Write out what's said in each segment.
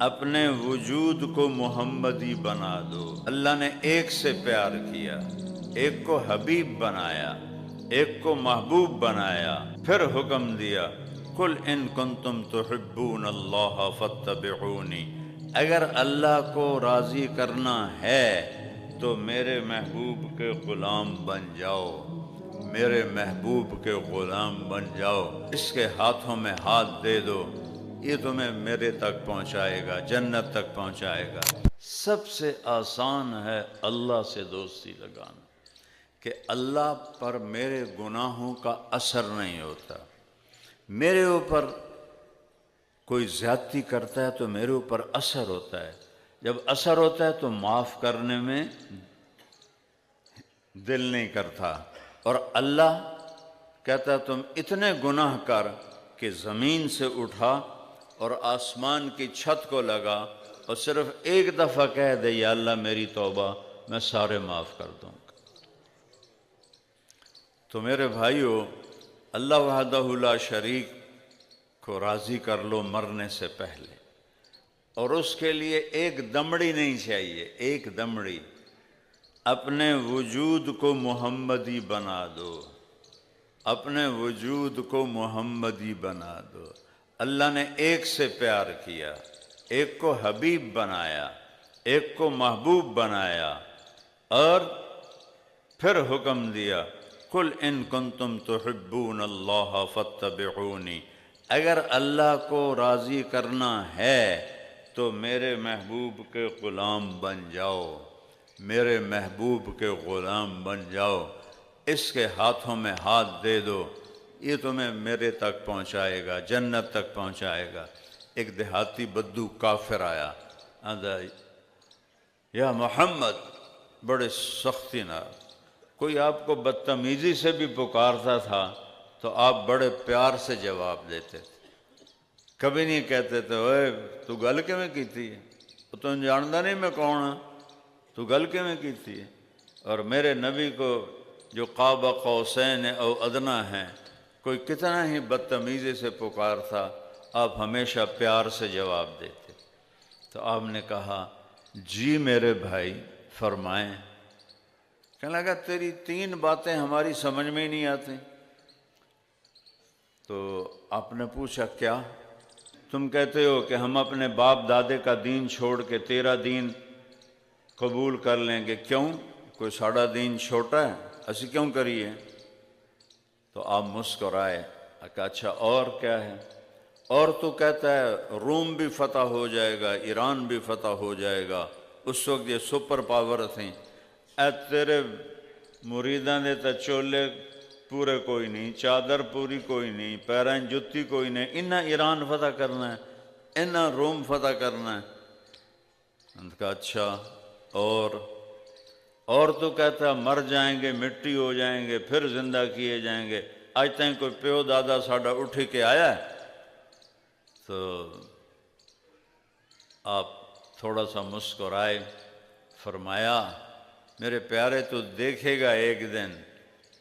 اپنے وجود کو محمدی بنا دو۔ اللہ نے ایک سے پیار کیا، ایک کو حبیب بنایا، ایک کو محبوب بنایا، پھر حکم دیا قل ان کنتم تحبون اللہ فاتبعونی، اگر اللہ کو راضی کرنا ہے تو میرے محبوب کے غلام بن جاؤ، میرے محبوب کے غلام بن جاؤ، اس کے ہاتھوں میں ہاتھ دے دو، یہ تمہیں میرے تک پہنچائے گا، جنت تک پہنچائے گا۔ سب سے آسان ہے اللہ سے دوستی لگانا، کہ اللہ پر میرے گناہوں کا اثر نہیں ہوتا، میرے اوپر کوئی زیادتی کرتا ہے تو میرے اوپر اثر ہوتا ہے، جب اثر ہوتا ہے تو معاف کرنے میں دل نہیں کرتا، اور اللہ کہتا ہے تم اتنے گناہ کر کہ زمین سے اٹھا اور آسمان کی چھت کو لگا اور صرف ایک دفعہ کہہ دے یا اللہ میری توبہ، میں سارے معاف کر دوں گا۔ تو میرے بھائیو، اللہ وحدہ لا شریک کو راضی کر لو مرنے سے پہلے، اور اس کے لیے ایک دمڑی نہیں چاہیے، ایک دمڑی، اپنے وجود کو محمدی بنا دو، اپنے وجود کو محمدی بنا دو۔ اللہ نے ایک سے پیار کیا، ایک کو حبیب بنایا، ایک کو محبوب بنایا، اور پھر حکم دیا قل ان کنتم تحبون اللہ فاتبعونی، اگر اللہ کو راضی کرنا ہے تو میرے محبوب کے غلام بن جاؤ، میرے محبوب کے غلام بن جاؤ، اس کے ہاتھوں میں ہاتھ دے دو، یہ تمہیں میرے تک پہنچائے گا، جنت تک پہنچائے گا۔ ایک دیہاتی بدو کافر آیا، آدھا یا محمد، بڑے سختی نہ، کوئی آپ کو بدتمیزی سے بھی پکارتا تھا تو آپ بڑے پیار سے جواب دیتے تھے، کبھی نہیں کہتے تھے اوے تو گل کیویں کیتی ہے، تو جاندا نہیں میں کون ہاں، تو گل کیویں کیتی ہے۔ اور میرے نبی کو جو قاب قوسین او ادنا ہیں، کوئی کتنا ہی بدتمیزی سے پکارتا، آپ ہمیشہ پیار سے جواب دیتے۔ تو آپ نے کہا جی میرے بھائی فرمائیں۔ کہنے لگا تیری 3 باتیں ہماری سمجھ میں ہی نہیں آتی۔ تو آپ نے پوچھا کیا؟ تم کہتے ہو کہ ہم اپنے باپ دادے کا دین چھوڑ کے تیرا دین قبول کر لیں گے، کیوں؟ کوئی ساڑا دین چھوٹا ہے، اسی کیوں کریے؟ تو آپ مسکرائے، کہا اچھا اور کیا ہے؟ اور تو کہتا ہے روم بھی فتح ہو جائے گا، ایران بھی فتح ہو جائے گا، اس وقت یہ سپر پاور تھیں، اے تیرے مریدان دے تا چولے پورے کوئی نہیں، چادر پوری کوئی نہیں، پیرین جتی کوئی نہیں، انہاں ایران فتح کرنا ہے، انہاں روم فتح کرنا ہے۔ انہوں نے کہا اچھا اور تو کہتا ہے مر جائیں گے، مٹی ہو جائیں گے، پھر زندہ کیے جائیں گے، آج تک کوئی پیو دادا ساڈا اٹھ کے آیا ہے؟ تو آپ تھوڑا سا مسکرائے، فرمایا میرے پیارے تو دیکھے گا ایک دن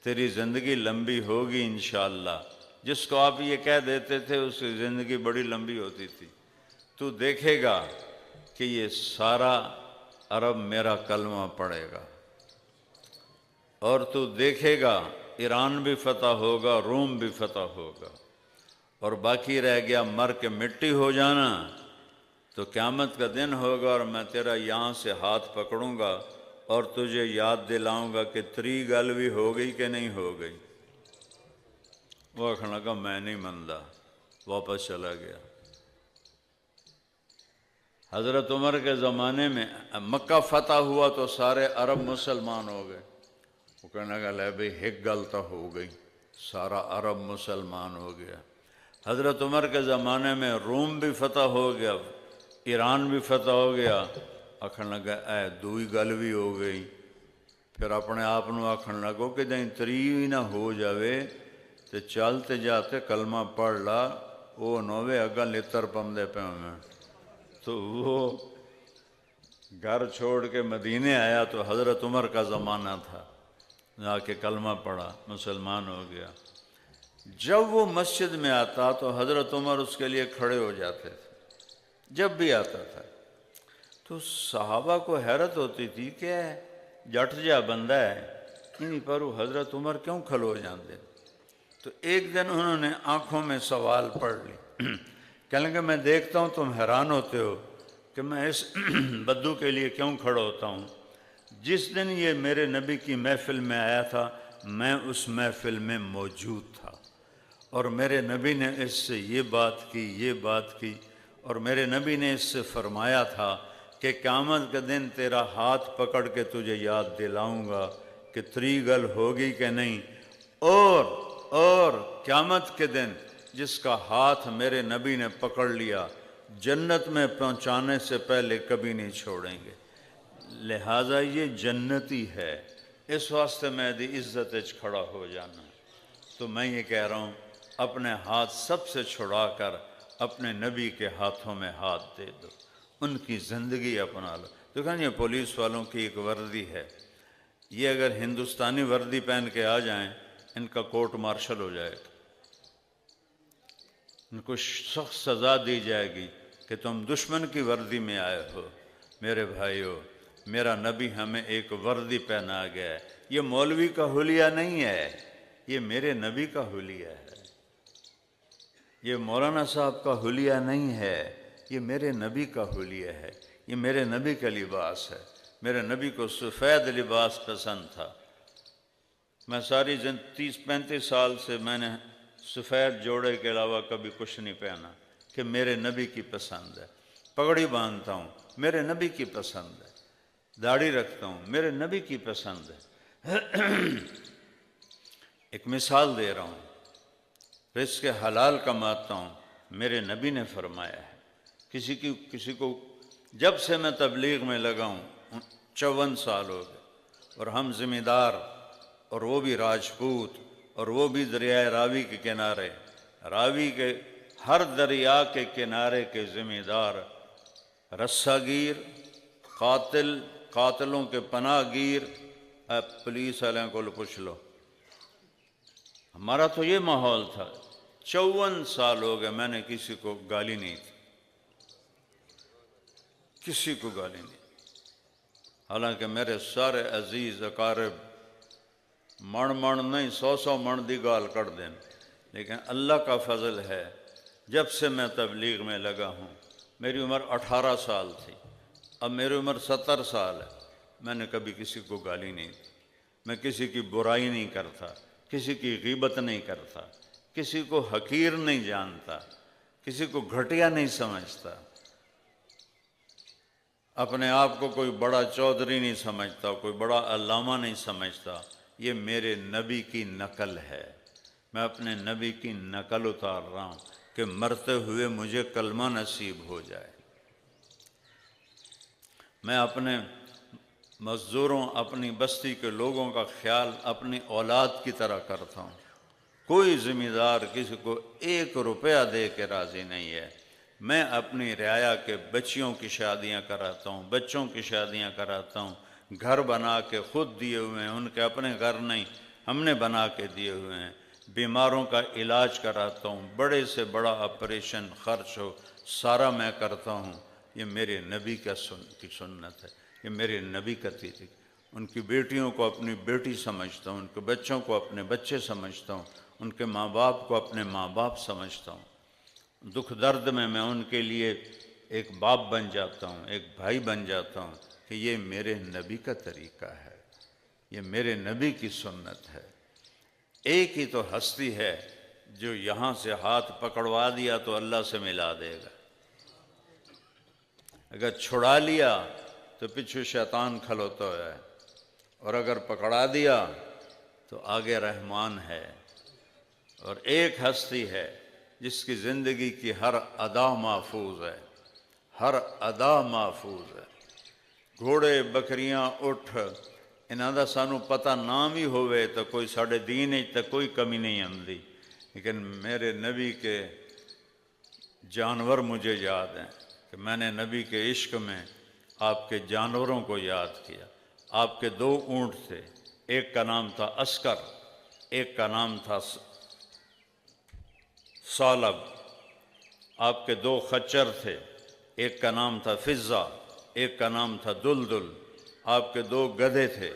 تیری زندگی لمبی ہوگی انشاءاللہ، جس کو آپ یہ کہہ دیتے تھے اس کی زندگی بڑی لمبی ہوتی تھی، تو دیکھے گا کہ یہ سارا عرب میرا کلمہ پڑھے گا، اور تو دیکھے گا ایران بھی فتح ہوگا، روم بھی فتح ہوگا، اور باقی رہ گیا مر کے مٹی ہو جانا۔ تو قیامت کا دن ہوگا اور میں تیرا یہاں سے ہاتھ پکڑوں گا اور تجھے یاد دلاؤں گا کہ تری گل بھی ہو گئی کہ نہیں ہو گئی۔ وہ کہنے لگا میں نہیں مندا، واپس چلا گیا۔ حضرت عمر کے زمانے میں مکہ فتح ہوا تو سارے عرب مسلمان ہو گئے۔ وہ کہنے لگا لے بھئی ایک گل تو ہو گئی، سارا عرب مسلمان ہو گیا۔ حضرت عمر کے زمانے میں روم بھی فتح ہو گیا، ایران بھی فتح ہو گیا۔ آکھن لگا اے دوئی گل بھی ہو گئی۔ پھر اپنے آپ نو آکھن لگو کہ جائیں تری نہ ہو جاوے تے چلتے جاتے کلمہ پڑھ لا، وہ نوے اگا لتر پمدے پہ ہمیں۔ تو وہ گھر چھوڑ کے مدینے آیا تو حضرت عمر کا زمانہ تھا، جا کے کلمہ پڑھا، مسلمان ہو گیا۔ جب وہ مسجد میں آتا تو حضرت عمر اس کے لیے کھڑے ہو جاتے تھے، جب بھی آتا تھا۔ تو صحابہ کو حیرت ہوتی تھی کہ جٹ جا بندہ ہے انہیں پر وہ حضرت عمر کیوں کھلو جاندے۔ تو ایک دن انہوں نے آنکھوں میں سوال پڑھ لی، کہنے لگے میں دیکھتا ہوں تم حیران ہوتے ہو کہ میں اس بدو کے لیے کیوں کھڑا ہوتا ہوں۔ جس دن یہ میرے نبی کی محفل میں آیا تھا میں اس محفل میں موجود تھا، اور میرے نبی نے اس سے یہ بات کی، اور میرے نبی نے اس سے فرمایا تھا کہ قیامت کے دن تیرا ہاتھ پکڑ کے تجھے یاد دلاؤں گا کہ تریگل ہوگی کہ نہیں، اور قیامت کے دن جس کا ہاتھ میرے نبی نے پکڑ لیا جنت میں پہنچانے سے پہلے کبھی نہیں چھوڑیں گے، لہٰذا یہ جنتی ہے، اس واسطے میں دی عزت اچ کھڑا ہو جانا۔ تو میں یہ کہہ رہا ہوں اپنے ہاتھ سب سے چھڑا کر اپنے نبی کے ہاتھوں میں ہاتھ دے دو، ان کی زندگی اپنا لو۔ دیکھیں یہ پولیس والوں کی ایک وردی ہے، یہ اگر ہندوستانی وردی پہن کے آ جائیں ان کا کورٹ مارشل ہو جائے گا، ان کو سخت سزا دی جائے گی کہ تم دشمن کی وردی میں آئے ہو۔ میرے بھائیو، میرا نبی ہمیں ایک وردی پہنا گیا ہے، یہ مولوی کا حلیہ نہیں ہے، یہ میرے نبی کا حلیہ ہے، یہ مولانا صاحب کا حلیہ نہیں ہے، یہ میرے نبی کا حلیہ ہے، یہ میرے نبی کا لباس ہے۔ میرے نبی کو سفید لباس پسند تھا، میں ساری 30-35 سال سے میں نے سفید جوڑے کے علاوہ کبھی کچھ نہیں پہنا، کہ میرے نبی کی پسند ہے۔ پگڑی باندھتا ہوں میرے نبی کی پسند ہے، داڑھی رکھتا ہوں میرے نبی کی پسند ہے۔ ایک مثال دے رہا ہوں، رزق حلال کماتا ہوں، میرے نبی نے فرمایا ہے۔ کسی کو جب سے میں تبلیغ میں لگا ہوں 54 سال ہو گئے، اور ہم ذمہ دار، اور وہ بھی راجپوت، اور وہ بھی دریائے راوی کے کنارے، راوی کے ہر دریا کے کنارے کے ذمہ دار، رسہ گیر، قاتلوں کے پناہ گیر، پولیس والوں کو پوچھ لو۔ ہمارا تو یہ ماحول تھا، 54 سال ہو گئے میں نے کسی کو گالی نہیں دی، کسی کو گالی نہیں، حالانکہ میرے سارے عزیز اقارب من نہیں 100 من دی گال کر دیں، لیکن اللہ کا فضل ہے جب سے میں تبلیغ میں لگا ہوں، میری عمر 18 سال تھی، اب میری عمر 70 سال ہے، میں نے کبھی کسی کو گالی نہیں دی، میں کسی کی برائی نہیں کرتا، کسی کی غیبت نہیں کرتا، کسی کو حقیر نہیں جانتا، کسی کو گھٹیا نہیں سمجھتا، اپنے آپ کو کوئی بڑا چودھری نہیں سمجھتا، کوئی بڑا علامہ نہیں سمجھتا۔ یہ میرے نبی کی نقل ہے، میں اپنے نبی کی نقل اتار رہا ہوں کہ مرتے ہوئے مجھے کلمہ نصیب ہو جائے۔ میں اپنے مزدوروں، اپنی بستی کے لوگوں کا خیال اپنی اولاد کی طرح کرتا ہوں۔ کوئی ذمہ دار کسی کو 1 روپیہ دے کے راضی نہیں ہے۔ میں اپنی رعایا کے بچیوں کی شادیاں کراتا ہوں، بچوں کی شادیاں کراتا ہوں، گھر بنا کے خود دیے ہوئے ہیں، ان کے اپنے گھر نہیں، ہم نے بنا کے دیے ہوئے ہیں، بیماروں کا علاج کراتا ہوں، بڑے سے بڑا آپریشن خرچ ہو سارا میں کرتا ہوں۔ یہ میرے نبی کی سنت ہے، یہ میرے نبی کا طریقہ۔ ان کی بیٹیوں کو اپنی بیٹی سمجھتا ہوں، ان کے بچوں کو اپنے بچے سمجھتا ہوں، ان کے ماں باپ کو اپنے ماں باپ سمجھتا ہوں۔ دکھ درد میں ان کے لیے ایک باپ بن جاتا ہوں، ایک بھائی بن جاتا ہوں، کہ یہ میرے نبی کا طریقہ ہے، یہ میرے نبی کی سنت ہے۔ ایک ہی تو ہستی ہے جو یہاں سے ہاتھ پکڑوا دیا تو اللہ سے ملا دے گا، اگر چھڑا لیا تو پیچھے شیطان کھلوتا ہے، اور اگر پکڑا دیا تو آگے رحمان ہے۔ اور ایک ہستی ہے جس کی زندگی کی ہر ادا محفوظ ہے، ہر ادا محفوظ ہے۔ گھوڑے بکریاں اٹھ انہاں دا سانو پتہ نہ بھی ہوئے تو کوئی ساڑھے دین تے کوئی کمی نہیں آندی، لیکن میرے نبی کے جانور مجھے یاد ہیں کہ میں نے نبی کے عشق میں آپ کے جانوروں کو یاد کیا۔ آپ کے 2 اونٹ تھے، ایک کا نام تھا عسکر، ایک کا نام تھا ثعلب۔ آپ کے 2 خچر تھے، ایک کا نام تھا فضہ، ایک کا نام تھا دلدل۔ آپ کے 2 گدھے تھے،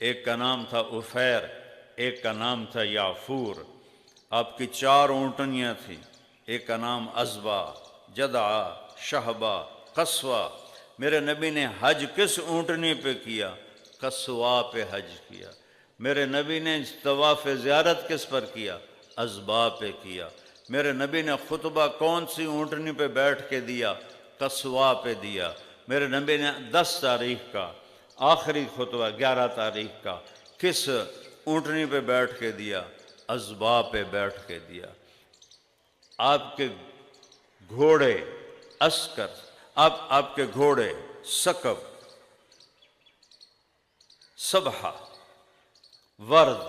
ایک کا نام تھا عفیر، ایک کا نام تھا یافور۔ آپ کی 4 اونٹنیاں تھیں، ایک کا نام عزبہ، جدعہ، شہبہ، قصوہ۔ میرے نبی نے حج کس اونٹنی پہ کیا؟ قصوہ پہ حج کیا۔ میرے نبی نے طواف زیارت کس پر کیا؟ عزبہ پہ کیا۔ میرے نبی نے خطبہ کون سی اونٹنی پہ بیٹھ کے دیا؟ قصوہ پہ دیا۔ میرے نبی نے 10 تاریخ کا آخری خطبہ 11 تاریخ کا کس اونٹنی پہ بیٹھ کے دیا؟ عزبہ پہ بیٹھ کے دیا۔ آپ کے گھوڑے عسکر، آپ کے گھوڑے سکب، سبحہ، ورد،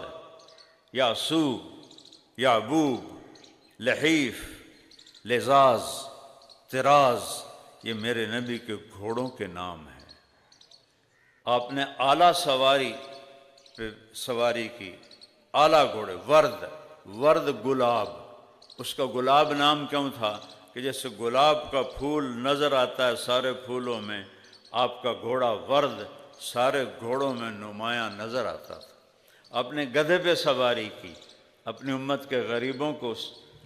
یاسوب، یعبوب، لحیف، لزاز، طراز، یہ میرے نبی کے گھوڑوں کے نام ہیں۔ آپ نے اعلیٰ سواری پہ سواری کی، اعلیٰ گھوڑے، ورد گلاب۔ اس کا گلاب نام کیوں تھا؟ کہ جیسے گلاب کا پھول نظر آتا ہے سارے پھولوں میں، آپ کا گھوڑا ورد سارے گھوڑوں میں نمایاں نظر آتا تھا۔ آپ نے گدھے پہ سواری کی، اپنی امت کے غریبوں کو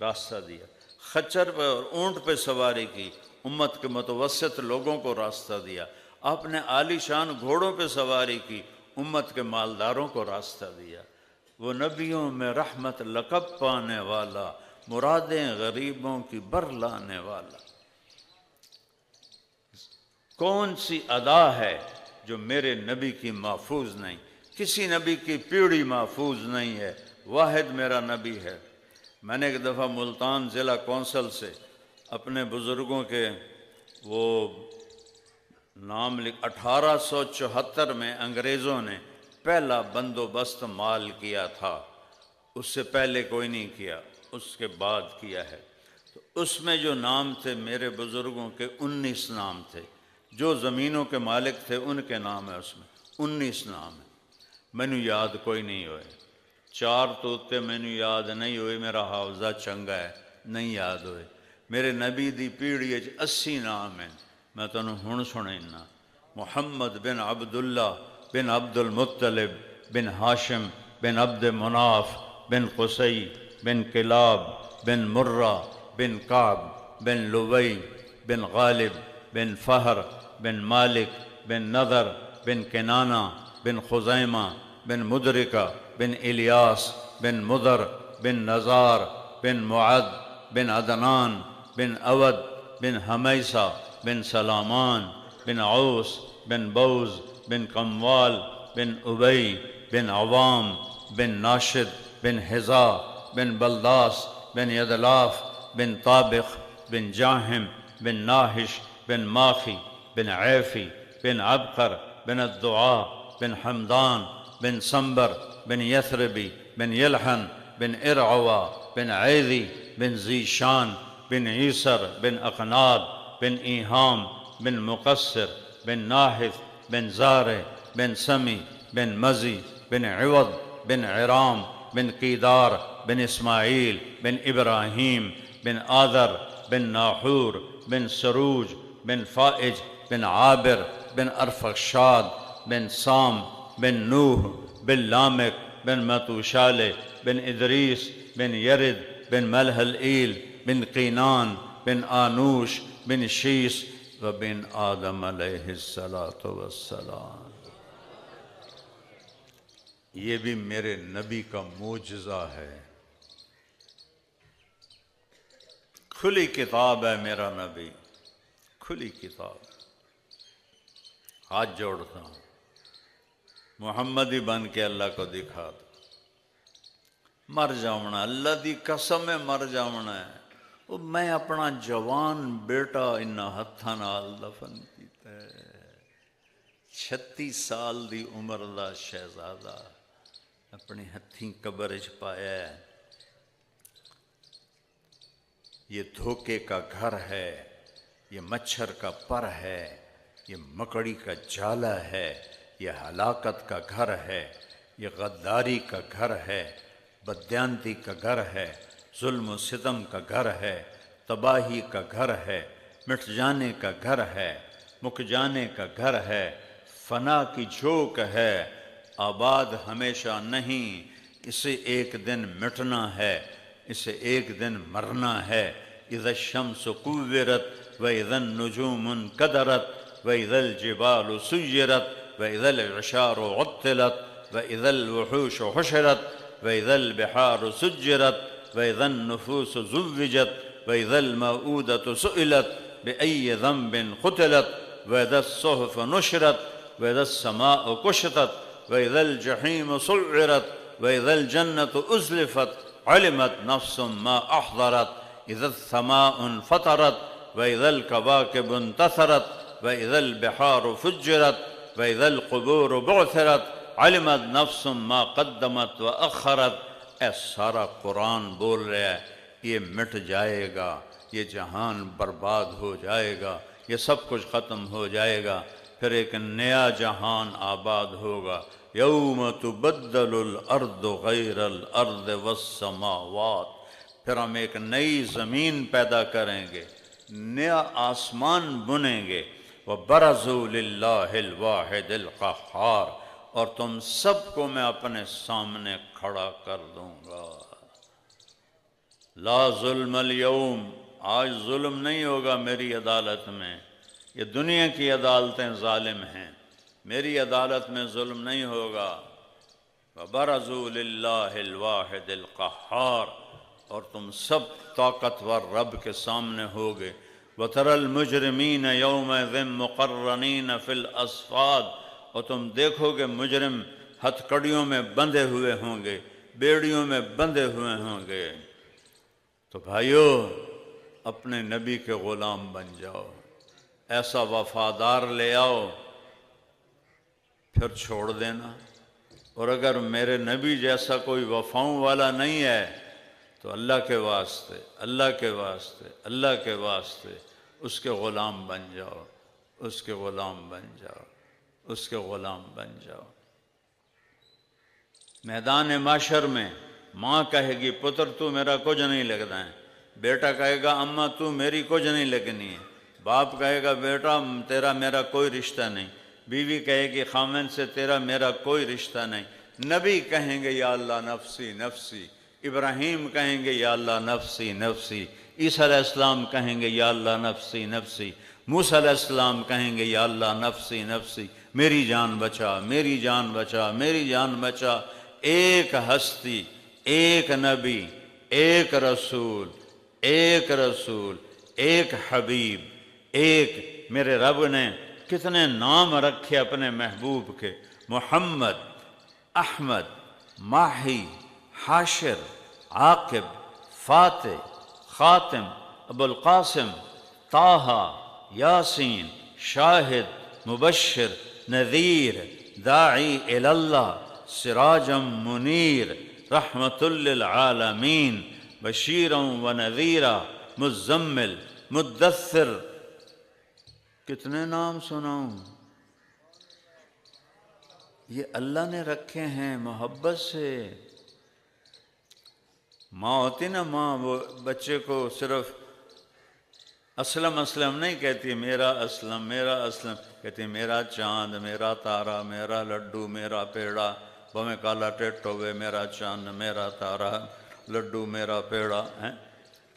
راستہ دیا۔ خچر پہ اور اونٹ پہ سواری کی، امت کے متوسط لوگوں کو راستہ دیا۔ آپ نے عالی شان گھوڑوں پہ سواری کی، امت کے مالداروں کو راستہ دیا۔ وہ نبیوں میں رحمت لقب پانے والا، مرادیں غریبوں کی برلانے والا۔ کون سی ادا ہے جو میرے نبی کی محفوظ نہیں؟ کسی نبی کی پیڑھی محفوظ نہیں ہے، واحد میرا نبی ہے۔ میں نے ایک دفعہ ملتان ضلع کونسل سے اپنے بزرگوں کے وہ نام 1874 میں انگریزوں نے پہلا بندوبست مال کیا تھا، اس سے پہلے کوئی نہیں کیا، اس کے بعد کیا ہے۔ تو اس میں جو نام تھے میرے بزرگوں کے 19 نام تھے، جو زمینوں کے مالک تھے ان کے نام ہے، اس میں 19 نام ہیں۔ مینو یاد کوئی نہیں ہوئے، 4 توتے مینو یاد نہیں ہوئے، میرا حافظہ چنگا ہے، نہیں یاد ہوئے۔ میرے نبی دی پیڑھی 80 نام ہیں، میں تنوں ہن سنینا۔ محمد بن عبداللہ بن عبد المطلب بن ہاشم بن عبد مناف بن قصی بن کلاب بن مرہ بن کعب بن لوی بن غالب بن فہر بن مالک بن نضر بن کنانہ بن خزیمہ بن مدرکہ بن الیاس بن مضر بن نزار بن معد بن عدنان بن اود بن حمیسہ بن سلامان بن عوس بن بوز بن قموال بن ابی بن عوام بن ناشد بن حذا بن بلداس بن یدلاف بن طابق بن جاہم بن ناحش بن ماخی بن عیفی بن عبقر بن الدعاء بن حمدان بن سنبر بن یثربی بن یلحن بن ارعوا بن عیدی بن ذیشان بن عیسر بن اقناد بن ایہام بن مقصر بن ناحث بن زارع بن سمی بن مزی بن عوض بن عرام بن قیدار بن اسماعیل بن ابراہیم بن آذر بن ناحور بن سروج بن فائج بن عابر بن ارفخشاد بن سام بن نوح بن لامک بن متوشالہ بن ادریس بن یرد بن ملح الایل بن قینان بن آنوش بن شیس و بن آدم علیہ السلام۔ یہ بھی میرے نبی کا معجزہ ہے، کھلی کتاب ہے میرا نبی، کھلی کتاب۔ ہاتھ جوڑتا ہوں، محمدی بن کے اللہ کو دکھا دو۔ مر جاؤنا، اللہ دی قسم ہے مر جاؤنا ہے۔ وہ میں اپنا جوان بیٹا انہاں ہتھاں نال دفن کیتا ہے، 36 سال دی عمر دا شہزادہ اپنی ہتھیں قبر وچ پایا ہے۔ یہ دھوکے کا گھر ہے، یہ مچھر کا پر ہے، یہ مکڑی کا جالا ہے، یہ ہلاکت کا گھر ہے، یہ غداری کا گھر ہے، بددیانتی کا گھر ہے، ظلم و ستم کا گھر ہے، تباہی کا گھر ہے، مٹ جانے کا گھر ہے، مک جانے کا گھر ہے، فنا کی جھوک ہے، آباد ہمیشہ نہیں، اسے ایک دن مٹنا ہے، اسے ایک دن مرنا ہے۔ اذا الشمس كورت واذا النجوم انكدرت واذا الجبال سيرت واذا العشار عطلت واذا الوحوش حشرت واذا البحار سجرت واذا النفوس زوجت واذا الموءودة سئلت بأي ذنب قتلت واذا الصحف نشرت واذا السماء كشطت واذا الجحيم سعرت واذا الجنة أزلفت علمت نفس ما أحضرت اذا السماء انفطرت واذا الكواكب انتثرت واذا البحار فجرت واذا القبور بعثرت علمت نفس ما قدمت واخرت۔ اے سارا قرآن بول رہا ہے یہ مٹ جائے گا، یہ جہان برباد ہو جائے گا، یہ سب کچھ ختم ہو جائے گا، پھر ایک نیا جہان آباد ہوگا۔ یوم تبدل الارض غیر الارض والسماوات، پھر ہم ایک نئی زمین پیدا کریں گے، نیا آسمان بنیں گے۔ وَبَرَزُوا لِلَّهِ الْوَاحِدِ الْقَهَّارِ، اور تم سب کو میں اپنے سامنے کھڑا کر دوں گا۔ لا ظلم اليوم، آج ظلم نہیں ہوگا میری عدالت میں، یہ دنیا کی عدالتیں ظالم ہیں، میری عدالت میں ظلم نہیں ہوگا۔ وَبَرَزُوا لِلَّهِ الْوَاحِدِ الْقَهَّارِ، اور تم سب طاقتور رب کے سامنے ہوگے۔ وَتَرَى الْمُجْرِمِينَ يَوْمَئِذٍ مُقَرَّنِينَ فِي الْأَصْفَادِ، اور تم دیکھو گے مجرم ہتھ کڑیوں میں بندھے ہوئے ہوں گے، بیڑیوں میں بندھے ہوئے ہوں گے۔ تو بھائیو، اپنے نبی کے غلام بن جاؤ، ایسا وفادار لے آؤ، پھر چھوڑ دینا۔ اور اگر میرے نبی جیسا کوئی وفاؤں والا نہیں ہے تو اللہ کے واسطے، اللہ کے واسطے، اللہ کے واسطے اس کے غلام بن جاؤ، اس کے غلام بن جاؤ، اس کے غلام بن جاؤ۔ میدان معاشر میں ماں کہے گی پتر تو میرا کچھ نہیں لگتا ہے، بیٹا کہے گا اماں تو میری کچھ نہیں لگنی ہے، باپ کہے گا بیٹا تیرا میرا کوئی رشتہ نہیں، بیوی کہے گی خامن سے تیرا میرا کوئی رشتہ نہیں، نبی کہیں گے یا اللہ نفسی نفسی، ابراہیم کہیں گے یا اللہ نفسی نفسی، عیسیٰ علیہ السلام کہیں گے یا اللہ نفسی نفسی، موسیٰ علیہ السلام کہیں گے یا اللہ نفسی نفسی، میری جان بچا، میری جان بچا، میری جان بچا۔ ایک ہستی، ایک نبی، ایک رسول، ایک رسول، ایک حبیب، ایک میرے رب نے کتنے نام رکھے اپنے محبوب کے، محمد، احمد، ماہی، حاشر، عاقب، فاتح، خاتم، ابو القاسم، طٰہٰ، یاسین، شاہد، مبشر، نذیر، داعی الی اللہ، سراجا منیر، رحمت للعالمین، بشیرا و نذیرا، مزمل، مدثر۔ کتنے نام سناؤں؟ یہ اللہ نے رکھے ہیں محبت سے۔ ماں ہوتی نا، ماں وہ بچے کو صرف اسلم اسلم نہیں کہتی، میرا اسلم، میرا اسلم، کہتی میرا چاند، میرا تارا، میرا لڈو، میرا پیڑا، بھویں کالا ٹیٹو وے، میرا چاند، میرا تارا، لڈو، میرا پیڑا۔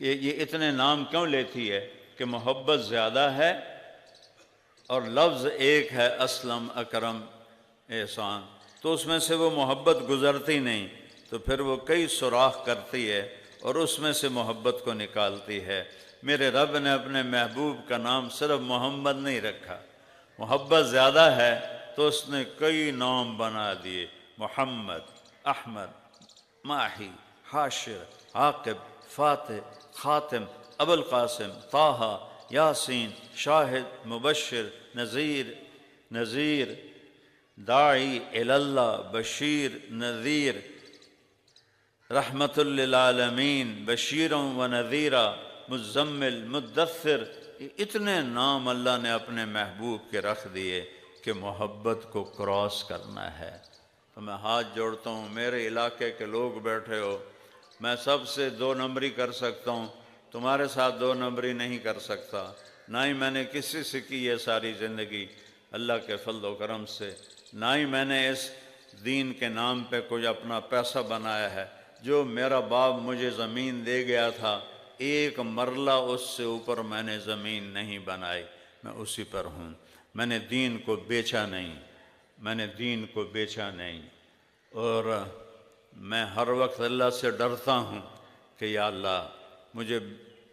یہ اتنے نام کیوں لیتی ہے؟ کہ محبت زیادہ ہے اور لفظ ایک ہے، اسلم، اکرم، احسان، تو اس میں سے وہ محبت گزرتی نہیں، تو پھر وہ کئی سوراخ کرتی ہے اور اس میں سے محبت کو نکالتی ہے۔ میرے رب نے اپنے محبوب کا نام صرف محمد نہیں رکھا، محبت زیادہ ہے تو اس نے کئی نام بنا دیے، محمد، احمد، ماہی، حاشر، عاقب، فاتح، خاتم، ابو القاسم، طٰہٰ، یاسین، شاہد، مبشر، نذیر، داعی الی اللہ، بشیر، نذیر، رحمت للعالمین، بشیرا و نذیرا، مزمل، مدثر۔ اتنے نام اللہ نے اپنے محبوب کے رکھ دیے کہ محبت کو کراس کرنا ہے۔ تو میں ہاتھ جوڑتا ہوں، میرے علاقے کے لوگ بیٹھے ہو، میں سب سے 2 نمبری کر سکتا ہوں، تمہارے ساتھ 2 نمبری نہیں کر سکتا، نہ ہی میں نے کسی سے کی ہے ساری زندگی اللہ کے فضل و کرم سے، نہ ہی میں نے اس دین کے نام پہ کوئی اپنا پیسہ بنایا ہے۔ جو میرا باپ مجھے زمین دے گیا تھا، ایک مرلہ اس سے اوپر میں نے زمین نہیں بنائی، میں اسی پر ہوں۔ میں نے دین کو بیچا نہیں، میں نے دین کو بیچا نہیں، اور میں ہر وقت اللہ سے ڈرتا ہوں کہ یا اللہ مجھے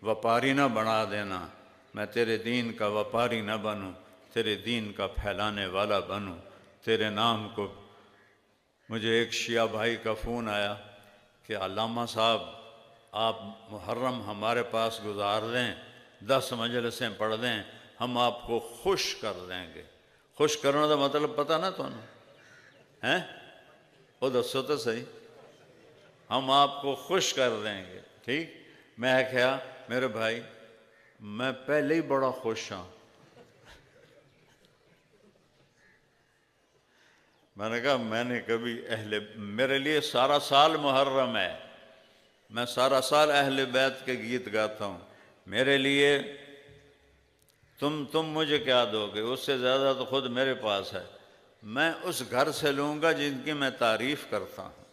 وپاری نہ بنا دینا، میں تیرے دین کا وپاری نہ بنوں، تیرے دین کا پھیلانے والا بنوں، تیرے نام کو۔ مجھے ایک شیعہ بھائی کا فون آیا کہ علامہ صاحب آپ محرم ہمارے پاس گزار دیں، 10 مجلسیں پڑھ دیں، ہم آپ کو خوش کر دیں گے۔ خوش کرنے کا مطلب پتہ نا تمہیں ہیں؟ وہ دسو تو صحیح، ہم آپ کو خوش کر دیں گے، ٹھیک؟ میں کہا میرے بھائی میں پہلے ہی بڑا خوش ہوں۔ میں نے کہا میں نے کبھی میرے لیے سارا سال محرم ہے، میں سارا سال اہل بیت کے گیت گاتا ہوں، میرے لیے تم مجھے کیا دو گے؟ اس سے زیادہ تو خود میرے پاس ہے، میں اس گھر سے لوں گا جن کی میں تعریف کرتا ہوں۔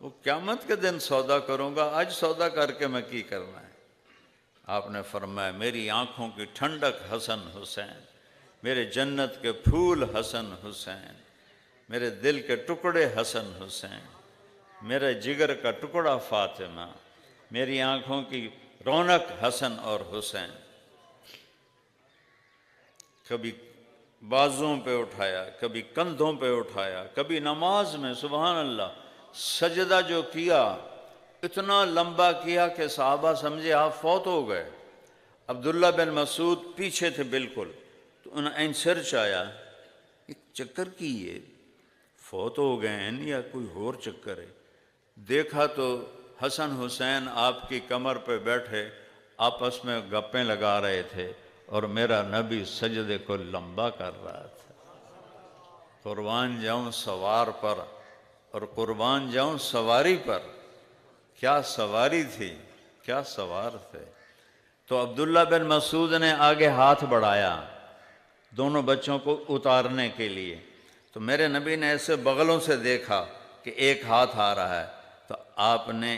وہ قیامت کے دن سودا کروں گا، آج سودا کر کے میں کی کرنا ہے؟ آپ نے فرمایا میری آنکھوں کی ٹھنڈک حسن حسین، میرے جنت کے پھول حسن حسین، میرے دل کے ٹکڑے حسن حسین، میرے جگر کا ٹکڑا فاطمہ، میری آنکھوں کی رونق حسن اور حسین۔ کبھی بازوں پہ اٹھایا، کبھی کندھوں پہ اٹھایا، کبھی نماز میں سبحان اللہ سجدہ جو کیا اتنا لمبا کیا کہ صحابہ سمجھے آپ فوت ہو گئے۔ عبداللہ بن مسعود پیچھے تھے بالکل، تو انہیں سرچ آیا یہ چکر کی یہ فوت ہو گئے ہیں یا کوئی اور چکر ہے؟ دیکھا تو حسن حسین آپ کی کمر پہ بیٹھے آپس میں گپیں لگا رہے تھے، اور میرا نبی سجدے کو لمبا کر رہا تھا۔ قربان جاؤں سوار پر، اور قربان جاؤں سواری پر، کیا سواری تھی، کیا سوار تھے۔ تو عبداللہ بن مسعود نے آگے ہاتھ بڑھایا دونوں بچوں کو اتارنے کے لیے، تو میرے نبی نے ایسے بغلوں سے دیکھا کہ ایک ہاتھ آ رہا ہے، تو آپ نے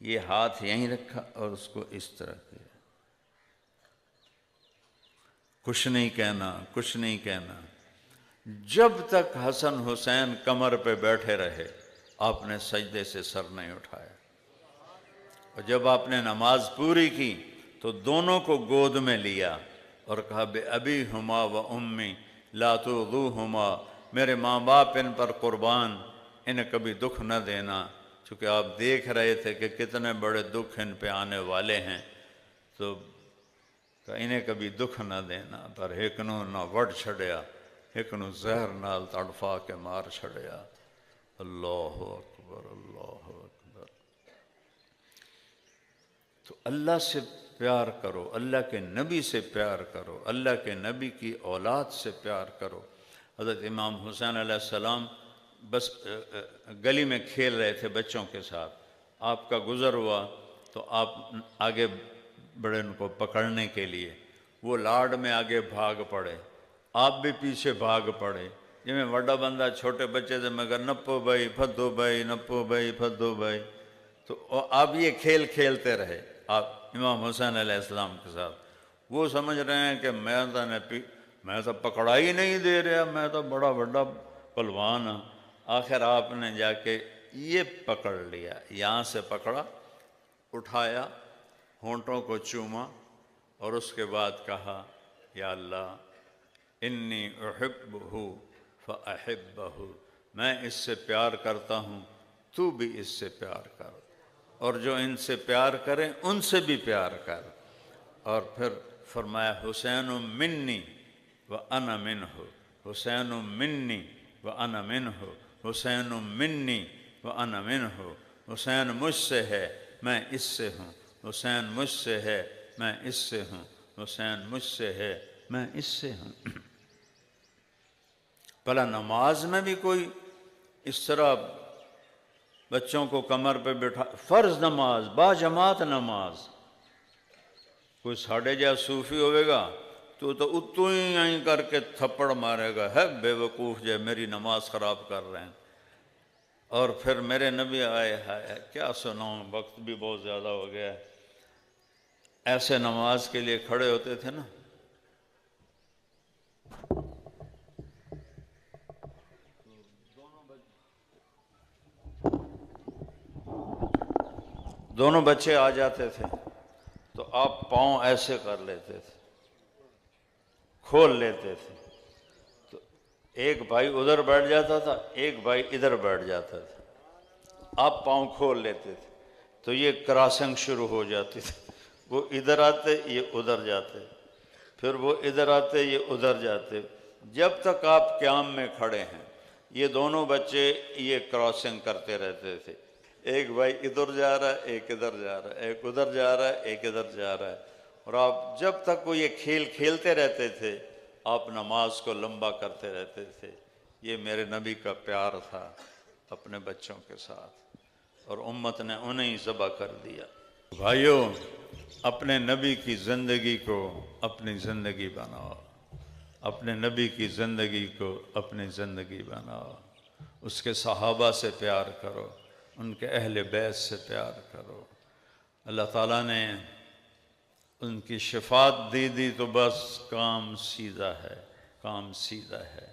یہ ہاتھ یہیں رکھا اور اس کو اس طرح کیا۔ کچھ نہیں کہنا، کچھ نہیں کہنا۔ جب تک حسن حسین کمر پہ بیٹھے رہے آپ نے سجدے سے سر نہیں اٹھایا، اور جب آپ نے نماز پوری کی تو دونوں کو گود میں لیا اور کہا بے ابی ہما و امی لا تؤذوہما، میرے ماں باپ ان پر قربان، انہیں کبھی دکھ نہ دینا۔ چونکہ آپ دیکھ رہے تھے کہ کتنے بڑے دکھ ان پہ آنے والے ہیں، تو انہیں کبھی دکھ نہ دینا۔ پر ایک نو نہ وڑ چھڑیا، ایک نو زہر نال تڑفا کے مار چھڑیا۔ اللہ اکبر، اللہ اکبر۔ تو اللہ سے پیار کرو، اللہ کے نبی سے پیار کرو، اللہ کے نبی کی اولاد سے پیار کرو۔ حضرت امام حسین علیہ السلام بس گلی میں کھیل رہے تھے بچوں کے ساتھ، آپ کا گزر ہوا تو آپ آگے بڑے ان کو پکڑنے کے لیے، وہ لاڈ میں آگے بھاگ پڑے، آپ بھی پیچھے بھاگ پڑے۔ جی میں بڑا بندہ چھوٹے بچے سے مگر نپو بھائی پھدو بھائی، نپو بھائی پھدو بھائی، تو آپ یہ کھیل کھیلتے رہے آپ امام حسین علیہ السلام کے ساتھ۔ وہ سمجھ رہے ہیں کہ میں تو پکڑا ہی نہیں دے رہا، میں تو بڑا بڑا پلوان ہوں۔ آخر آپ نے جا کے یہ پکڑ لیا، یہاں سے پکڑا، اٹھایا، ہونٹوں کو چوما، اور اس کے بعد کہا یا اللہ انی احبہ فاحبہ، میں اس سے پیار کرتا ہوں، تو بھی اس سے پیار کر، اور جو ان سے پیار کریں ان سے بھی پیار کر۔ اور پھر فرمایا حسین منی وانا منہ، حسین منی وانا منہ، حسین منی وانا منہ، حسین مجھ سے ہے میں اس سے ہوں، حسین مجھ سے ہے میں اس سے ہوں، حسین مجھ سے ہے میں اس سے ہوں۔ بھلا نماز میں بھی کوئی اس طرح بچوں کو کمر پہ بٹھا، فرض نماز با جماعت نماز، کوئی ساڑھے جا صوفی ہوئے گا تو اتو ہی آئیں کر کے تھپڑ مارے گا، ہے بے وقوف جو میری نماز خراب کر رہے ہیں۔ اور پھر میرے نبی آئے ہے کیا سناؤں، وقت بھی بہت زیادہ ہو گیا ہے، ایسے نماز کے لیے کھڑے ہوتے تھے نا، دونوں بچے آ جاتے تھے تو آپ پاؤں ایسے کر لیتے تھے، کھول لیتے تھے، تو ایک بھائی ادھر بیٹھ جاتا تھا، ایک بھائی ادھر بیٹھ جاتا تھا، آپ پاؤں کھول لیتے تھے تو یہ کراسنگ شروع ہو جاتی تھی، وہ ادھر آتے یہ ادھر جاتے، پھر وہ ادھر آتے یہ ادھر جاتے، جب تک آپ قیام میں کھڑے ہیں یہ دونوں بچے یہ کراسنگ کرتے رہتے تھے، ایک بھائی ادھر جا رہا ہے ایک ادھر جا رہا ہے، ایک ادھر جا رہا ہے ایک ادھر جا رہا ہے، اور آپ جب تک وہ یہ کھیل کھیلتے رہتے تھے آپ نماز کو لمبا کرتے رہتے تھے۔ یہ میرے نبی کا پیار تھا اپنے بچوں کے ساتھ، اور امت نے انہیں ذبح کر دیا۔ بھائیوں، اپنے نبی کی زندگی کو اپنی زندگی بناؤ، اپنے نبی کی زندگی کو اپنی زندگی بناؤ، اس کے صحابہ سے پیار کرو، ان کے اہل بیت سے پیار کرو۔ اللہ تعالیٰ نے ان کی شفاعت دی تو بس کام سیدھا ہے، کام سیدھا ہے۔